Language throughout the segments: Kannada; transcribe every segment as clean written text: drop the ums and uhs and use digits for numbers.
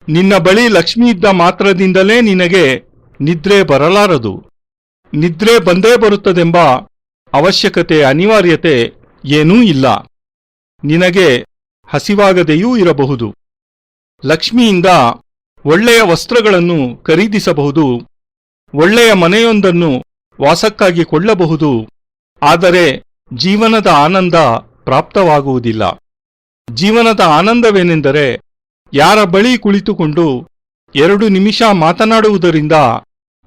ನಿನ್ನ ಬಳಿ ಲಕ್ಷ್ಮಿ ಇದ್ದ ಮಾತ್ರದಿಂದಲೇ ನಿನಗೆ ನಿದ್ರೆ ಬರಲಾರದು. ನಿದ್ರೆ ಬಂದೇ ಬರುತ್ತದೆಂಬ ಅವಶ್ಯಕತೆ ಅನಿವಾರ್ಯತೆ ಏನೂ ಇಲ್ಲ. ನಿನಗೆ ಹಸಿವಾಗದೆಯೂ ಇರಬಹುದು. ಲಕ್ಷ್ಮಿಯಿಂದ ಒಳ್ಳೆಯ ವಸ್ತ್ರಗಳನ್ನು ಖರೀದಿಸಬಹುದು, ಒಳ್ಳೆಯ ಮನೆಯೊಂದನ್ನು ವಾಸಕ್ಕಾಗಿ ಕೊಳ್ಳಬಹುದು. ಆದರೆ ಜೀವನದ ಆನಂದ ಪ್ರಾಪ್ತವಾಗುವುದಿಲ್ಲ. ಜೀವನದ ಆನಂದವೇನೆಂದರೆ ಯಾರ ಬಳಿ ಕುಳಿತುಕೊಂಡು 2 ನಿಮಿಷ ಮಾತನಾಡುವುದರಿಂದ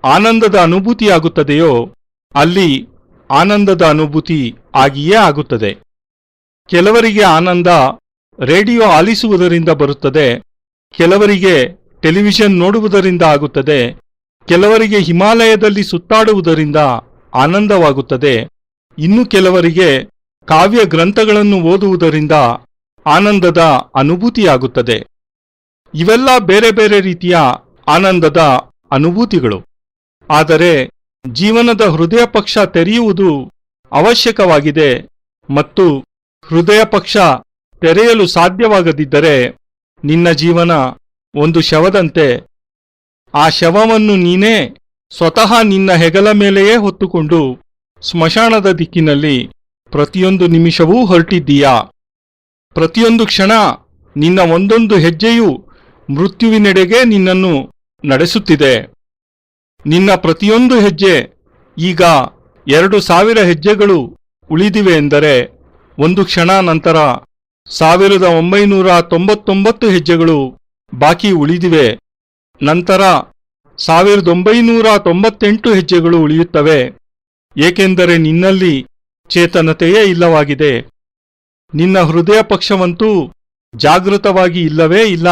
ಆನಂದದ ಅನುಭೂತಿಯಾಗುತ್ತದೆಯೋ ಅಲ್ಲಿ ಆನಂದದ ಅನುಭೂತಿ ಆಗಿಯೇ ಆಗುತ್ತದೆ. ಕೆಲವರಿಗೆ ಆನಂದ ರೇಡಿಯೋ ಆಲಿಸುವುದರಿಂದ ಬರುತ್ತದೆ, ಕೆಲವರಿಗೆ ಟೆಲಿವಿಷನ್ ನೋಡುವುದರಿಂದ ಆಗುತ್ತದೆ, ಕೆಲವರಿಗೆ ಹಿಮಾಲಯದಲ್ಲಿ ಸುತ್ತಾಡುವುದರಿಂದ ಆನಂದವಾಗುತ್ತದೆ, ಇನ್ನು ಕೆಲವರಿಗೆ ಕಾವ್ಯ ಗ್ರಂಥಗಳನ್ನು ಓದುವುದರಿಂದ ಆನಂದದ ಅನುಭೂತಿಯಾಗುತ್ತದೆ. ಇವೆಲ್ಲ ಬೇರೆ ಬೇರೆ ರೀತಿಯ ಆನಂದದ ಅನುಭೂತಿಗಳು. ಆದರೆ ಜೀವನದ ಹೃದಯ ಪಕ್ಷ ತೆರೆಯುವುದು ಅವಶ್ಯಕವಾಗಿದೆ ಮತ್ತು ಹೃದಯ ಪಕ್ಷ ತೆರೆಯಲು ಸಾಧ್ಯವಾಗದಿದ್ದರೆ ನಿನ್ನ ಜೀವನ ಒಂದು ಶವದಂತೆ. ಆ ಶವವನ್ನು ನೀನೇ ಸ್ವತಃ ನಿನ್ನ ಹೆಗಲ ಮೇಲೆಯೇ ಹೊತ್ತುಕೊಂಡು ಸ್ಮಶಾನದ ದಿಕ್ಕಿನಲ್ಲಿ ಪ್ರತಿಯೊಂದು ನಿಮಿಷವೂ ಹೊರಟಿದ್ದೀಯಾ. ಪ್ರತಿಯೊಂದು ಕ್ಷಣ ನಿನ್ನ ಒಂದೊಂದು ಹೆಜ್ಜೆಯೂ ಮೃತ್ಯುವಿನೆಡೆಗೆ ನಿನ್ನನ್ನು ನಡೆಸುತ್ತಿದೆ. ನಿನ್ನ ಪ್ರತಿಯೊಂದು ಹೆಜ್ಜೆ ಈಗ 2000 ಹೆಜ್ಜೆಗಳು ಉಳಿದಿವೆ ಎಂದರೆ ಒಂದು ಕ್ಷಣ ನಂತರ 1999 ಹೆಜ್ಜೆಗಳು ಬಾಕಿ ಉಳಿದಿವೆ. ನಂತರ 1998 ಹೆಜ್ಜೆಗಳು ಉಳಿಯುತ್ತವೆ. ಏಕೆಂದರೆ ನಿನ್ನಲ್ಲಿ ಚೇತನತೆಯೇ ಇಲ್ಲವಾಗಿದೆ. ನಿನ್ನ ಹೃದಯ ಪಕ್ಷವಂತೂ ಜಾಗೃತವಾಗಿ ಇಲ್ಲವೇ ಇಲ್ಲ.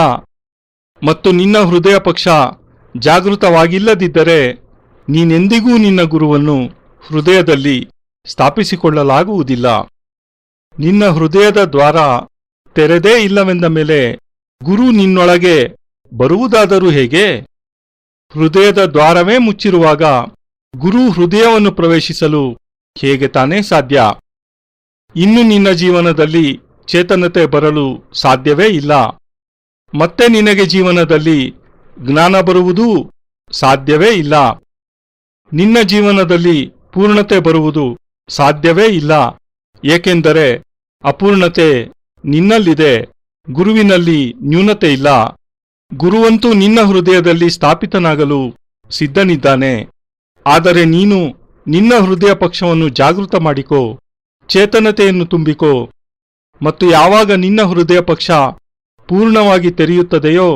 ಮತ್ತು ನಿನ್ನ ಹೃದಯ ಪಕ್ಷ ಜಾಗೃತವಾಗಿಲ್ಲದಿದ್ದರೆ ನೀನೆಂದಿಗೂ ನಿನ್ನ ಗುರುವನ್ನು ಹೃದಯದಲ್ಲಿ ಸ್ಥಾಪಿಸಿಕೊಳ್ಳಲಾಗುವುದಿಲ್ಲ. ನಿನ್ನ ಹೃದಯದ ದ್ವಾರ ತೆರೆದೇ ಇಲ್ಲವೆಂದ ಮೇಲೆ ಗುರು ನಿನ್ನೊಳಗೆ ಬರುವುದಾದರೂ ಹೇಗೆ? ಹೃದಯದ ದ್ವಾರವೇ ಮುಚ್ಚಿರುವಾಗ ಗುರು ಹೃದಯವನ್ನು ಪ್ರವೇಶಿಸಲು ಹೇಗೆ ತಾನೇ ಸಾಧ್ಯ? ಇನ್ನು ನಿನ್ನ ಜೀವನದಲ್ಲಿ ಚೇತನತೆ ಬರಲು ಸಾಧ್ಯವೇ ಇಲ್ಲ. ಮತ್ತೆ ನಿನಗೆ ಜೀವನದಲ್ಲಿ ಜ್ಞಾನ ಬರುವುದೂ ಸಾಧ್ಯವೇ ಇಲ್ಲ. ನಿನ್ನ ಜೀವನದಲ್ಲಿ ಪೂರ್ಣತೆ ಬರುವುದು ಸಾಧ್ಯವೇ ಇಲ್ಲ. ಏಕೆಂದರೆ ಅಪೂರ್ಣತೆ ನಿನ್ನಲ್ಲಿದೆ, ಗುರುವಿನಲ್ಲಿ ನ್ಯೂನತೆ ಇಲ್ಲ. ಗುರುವಂತೂ ನಿನ್ನ ಹೃದಯದಲ್ಲಿ ಸ್ಥಾಪಿತನಾಗಲು ಸಿದ್ಧನಿದ್ದಾನೆ. ಆದರೆ ನೀನು ನಿನ್ನ ಹೃದಯ ಪಕ್ಷವನ್ನು ಜಾಗೃತ ಮಾಡಿಕೋ, ಚೇತನತೆಯನ್ನು ತುಂಬಿಕೋ. ಮತ್ತು ಯಾವಾಗ ನಿನ್ನ ಹೃದಯ ಪಕ್ಷ ಪೂರ್ಣವಾಗಿ ತೆರೆಯುತ್ತದೆಯೋ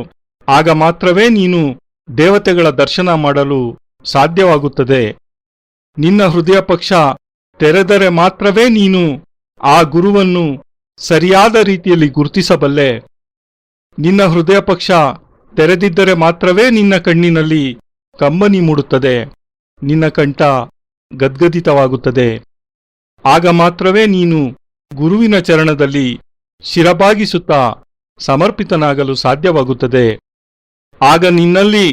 ಆಗ ಮಾತ್ರವೇ ನೀನು ದೇವತೆಗಳ ದರ್ಶನ ಮಾಡಲು ಸಾಧ್ಯವಾಗುತ್ತದೆ. ನಿನ್ನ ಹೃದಯ ಪಕ್ಷ ತೆರೆದರೆ ಮಾತ್ರವೇ ನೀನು ಆ ಗುರುವನ್ನು ಸರಿಯಾದ ರೀತಿಯಲ್ಲಿ ಗುರುತಿಸಬಲ್ಲೆ. ನಿನ್ನ ಹೃದಯ ಪಕ್ಷ ತೆರೆದಿದ್ದರೆ ಮಾತ್ರವೇ ನಿನ್ನ ಕಣ್ಣಿನಲ್ಲಿ ಕಂಬನಿ ಮೂಡುತ್ತದೆ, ನಿನ್ನ ಕಂಠ ಗದ್ಗದಿತವಾಗುತ್ತದೆ. ಆಗ ಮಾತ್ರವೇ ನೀನು ಗುರುವಿನ ಚರಣದಲ್ಲಿ ಶಿರಬಾಗಿಸುತ್ತಾ ಸಮರ್ಪಿತನಾಗಲು ಸಾಧ್ಯವಾಗುತ್ತದೆ. ಆಗ ನಿನ್ನಲ್ಲಿ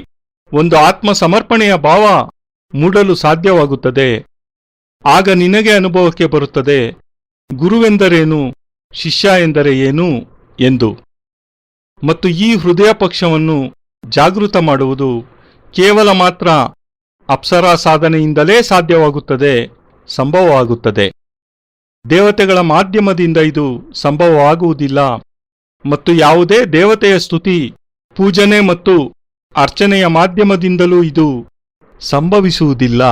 ಒಂದು ಆತ್ಮ ಸಮರ್ಪಣೆಯ ಭಾವ ಮೂಡಲು ಸಾಧ್ಯವಾಗುತ್ತದೆ. ಆಗ ನಿನಗೆ ಅನುಭವಕ್ಕೆ ಬರುತ್ತದೆ ಗುರುವೆಂದರೇನು, ಶಿಷ್ಯ ಎಂದರೆ ಏನು ಎಂದು. ಮತ್ತು ಈ ಹೃದಯ ಪಕ್ಷವನ್ನು ಜಾಗೃತ ಮಾಡುವುದು ಕೇವಲ ಮಾತ್ರ ಅಪ್ಸರಾ ಸಾಧನೆಯಿಂದಲೇ ಸಾಧ್ಯವಾಗುತ್ತದೆ, ಸಂಭವವಾಗುತ್ತದೆ. ದೇವತೆಗಳ ಮಾಧ್ಯಮದಿಂದ ಇದು ಸಂಭವವಾಗುವುದಿಲ್ಲ. ಮತ್ತು ಯಾವುದೇ ದೇವತೆಯ ಸ್ತುತಿ, ಪೂಜನೆ ಮತ್ತು ಅರ್ಚನೆಯ ಮಾಧ್ಯಮದಿಂದಲೂ ಇದು ಸಂಭವಿಸುವುದಿಲ್ಲ.